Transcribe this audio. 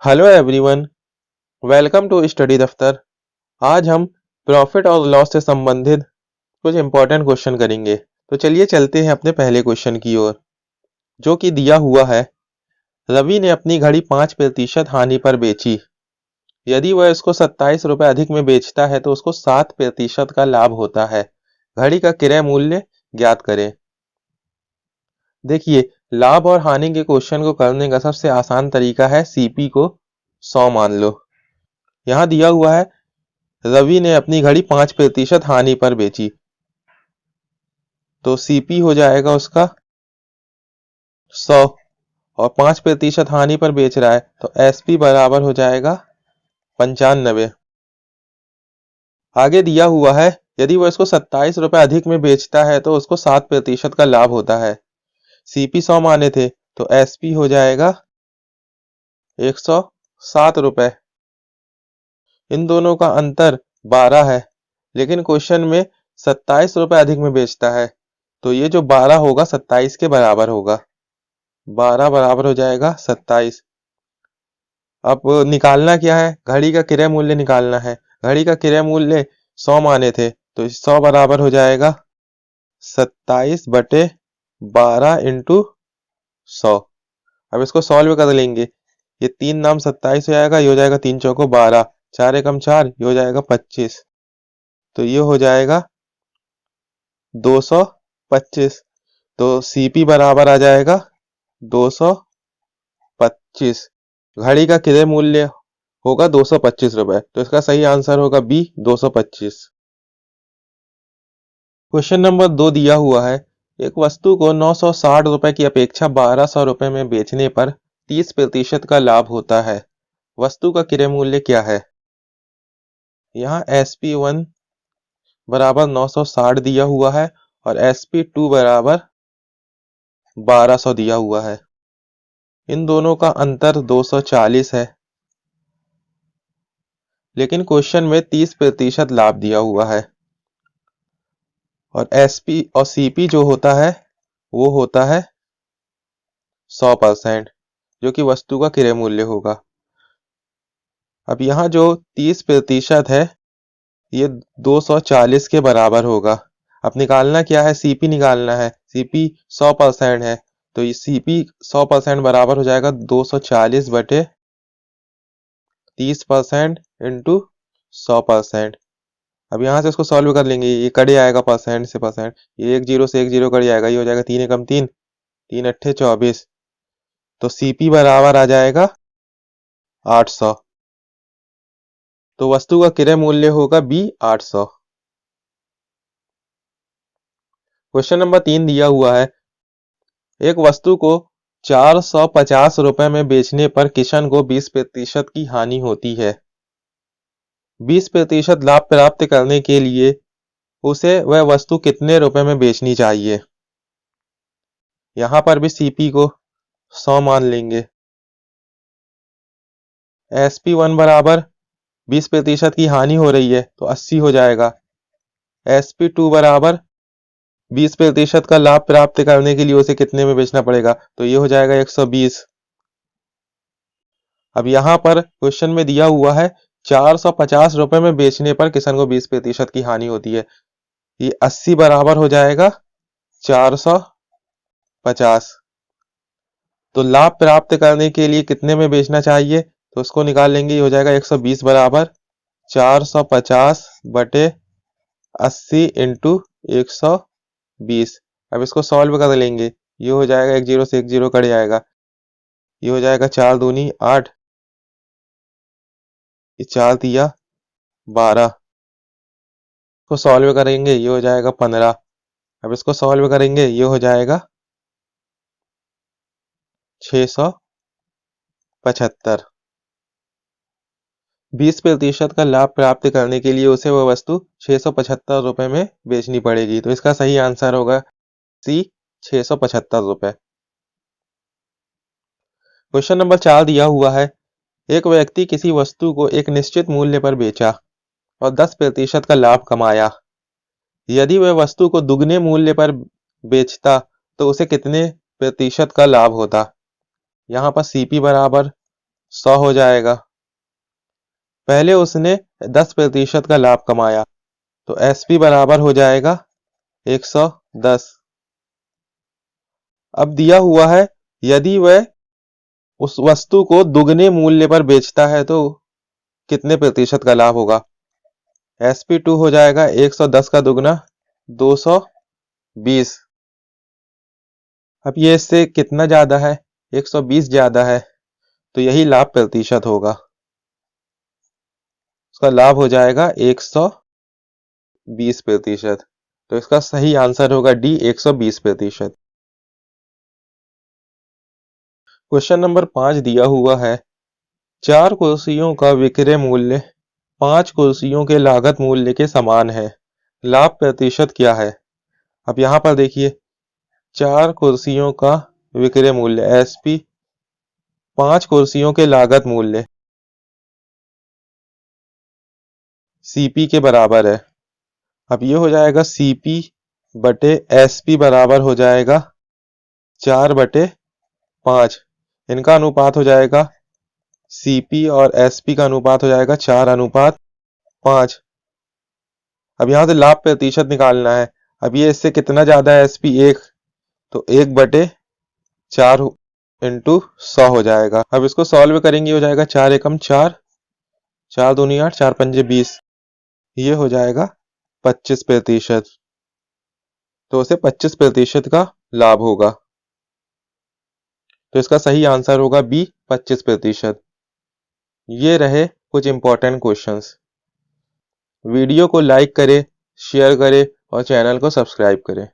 Hello everyone, welcome to study दफ्तर। आज हम प्रॉफिट और लॉस से संबंधित कुछ इंपॉर्टेंट क्वेश्चन करेंगे। तो चलिए चलते हैं अपने पहले क्वेश्चन की ओर, जो कि दिया हुआ है। रवि ने अपनी घड़ी 5% हानि पर बेची। यदि वह इसको 27 रुपए अधिक में बेचता है तो उसको 7% का लाभ होता है। घड़ी का क्रय मूल्य ज्ञात करें। देखिए, लाभ और हानि के क्वेश्चन को करने का सबसे आसान तरीका है सीपी को 100 मान लो। यहाँ दिया हुआ है रवि ने अपनी घड़ी 5% हानि पर बेची, तो सीपी हो जाएगा उसका 100 और 5% हानि पर बेच रहा है तो एसपी बराबर हो जाएगा 95। आगे दिया हुआ है यदि वो इसको 27 रुपए अधिक में बेचता है तो उसको 7% का लाभ होता है। सीपी 100 माने थे तो एसपी हो जाएगा 107 रुपए। इन दोनों का अंतर 12 है, लेकिन क्वेश्चन में 27 रुपए अधिक में बेचता है, तो ये जो 12 होगा 27 के बराबर होगा। 12 बराबर हो जाएगा 27। अब निकालना क्या है, घड़ी का क्रय मूल्य निकालना है। घड़ी का क्रय मूल्य 100 माने थे तो 100 बराबर हो जाएगा 27 बटे 12 इंटू 100। अब इसको सॉल्व कर लेंगे। ये 3 नाम 27 हो जाएगा, ये हो जाएगा 3 चौको 12, 4 एकम 4, ये हो जाएगा 25। तो ये हो जाएगा 225। तो सीपी बराबर आ जाएगा 225। घड़ी का क्रय मूल्य होगा 225 रुपए, तो इसका सही आंसर होगा बी 225। क्वेश्चन नंबर 2 दिया हुआ है। एक वस्तु को 960 रुपए की अपेक्षा 1200 रुपए में बेचने पर 30% का लाभ होता है। वस्तु का क्रय मूल्य क्या है? यहाँ SP1 बराबर 960 दिया हुआ है और SP2 बराबर 1200 दिया हुआ है। इन दोनों का अंतर 240 है, लेकिन क्वेश्चन में 30% लाभ दिया हुआ है। और एसपी और सीपी जो होता है वो होता है 100%, जो कि वस्तु का क्रय मूल्य होगा। अब यहाँ जो 30% है ये 240 के बराबर होगा। अब निकालना क्या है, सीपी निकालना है। सीपी 100% है, तो ये सीपी 100% बराबर हो जाएगा 240 बटे 30% इंटू 100%। अब यहाँ से इसको सॉल्व कर लेंगे, ये कट जाएगा परसेंट से परसेंट, ये एक जीरो से एक जीरो कट जाएगा, ये हो जाएगा 3 एकम 3, 3 अट्ठे 24। तो सीपी बराबर आ जाएगा 800। तो वस्तु का क्रय मूल्य होगा बी 800। क्वेश्चन नंबर 3 दिया हुआ है। एक वस्तु को 450 रुपए में बेचने पर किशन को 20% की हानि होती है। 20% लाभ प्राप्त करने के लिए उसे वह वस्तु कितने रुपए में बेचनी चाहिए? यहां पर भी सीपी को 100 मान लेंगे। SP1 बराबर 20% की हानि हो रही है तो 80 हो जाएगा। SP2 बराबर 20% का लाभ प्राप्त करने के लिए उसे कितने में बेचना पड़ेगा, तो ये हो जाएगा 120। अब यहाँ पर क्वेश्चन में दिया हुआ है 450 रुपए में बेचने पर किसान को 20% की हानि होती है। ये 80 बराबर हो जाएगा 450। तो लाभ प्राप्त करने के लिए कितने में बेचना चाहिए, तो उसको निकाल लेंगे। ये हो जाएगा 120 बराबर 450 बटे 80 इंटू 120। अब इसको सॉल्व कर लेंगे। ये हो जाएगा एक जीरो से एक जीरो कट जाएगा, ये हो जाएगा 4 दूनी 8, ये 4 दिया 12। इसको सॉल्व करेंगे, ये हो जाएगा 15। अब इसको सॉल्व करेंगे, ये हो जाएगा 675। 20% का लाभ प्राप्त करने के लिए उसे वह वस्तु 675 रुपए में बेचनी पड़ेगी, तो इसका सही आंसर होगा सी 675 रुपए। क्वेश्चन नंबर 4 दिया हुआ है। एक व्यक्ति किसी वस्तु को एक निश्चित मूल्य पर बेचा और 10% का लाभ कमाया। यदि वह वस्तु को दुगने मूल्य पर बेचता तो उसे कितने प्रतिशत का लाभ होता? यहाँ पर सीपी बराबर 100 हो जाएगा। पहले उसने 10% का लाभ कमाया, तो एसपी बराबर हो जाएगा 110। अब दिया हुआ है यदि वह उस वस्तु को दुगने मूल्य पर बेचता है तो कितने प्रतिशत का लाभ होगा। SP2 हो जाएगा 110 का दुगना 220। अब ये इससे कितना ज्यादा है, 120 ज्यादा है, तो यही लाभ प्रतिशत होगा। उसका लाभ हो जाएगा 120%। तो इसका सही आंसर होगा डी 120%। क्वेश्चन नंबर 5 दिया हुआ है 4 कुर्सियों का विक्रय मूल्य 5 कुर्सियों के लागत मूल्य के समान है, लाभ प्रतिशत क्या है। अब यहां पर देखिए 4 कुर्सियों का विक्रय मूल्य एसपी 5 कुर्सियों के लागत मूल्य सीपी के बराबर है। अब ये हो जाएगा सीपी बटे एसपी बराबर हो जाएगा 4/5। इनका अनुपात हो जाएगा सीपी और एसपी का अनुपात हो जाएगा 4:5। अब यहां से लाभ प्रतिशत निकालना है। अब ये इससे कितना ज्यादा है एसपी 1, तो 1/4 इंटू 100 हो जाएगा। अब इसको सॉल्व करेंगे हो जाएगा 4 एकम 4, 4 दूनी 8, 4 पंजे 20। ये हो जाएगा 25%। तो उसे 25% का लाभ होगा। तो इसका सही आंसर होगा बी 25%। ये रहे कुछ इंपॉर्टेंट क्वेश्चंस। वीडियो को लाइक करें, शेयर करें और चैनल को सब्सक्राइब करें।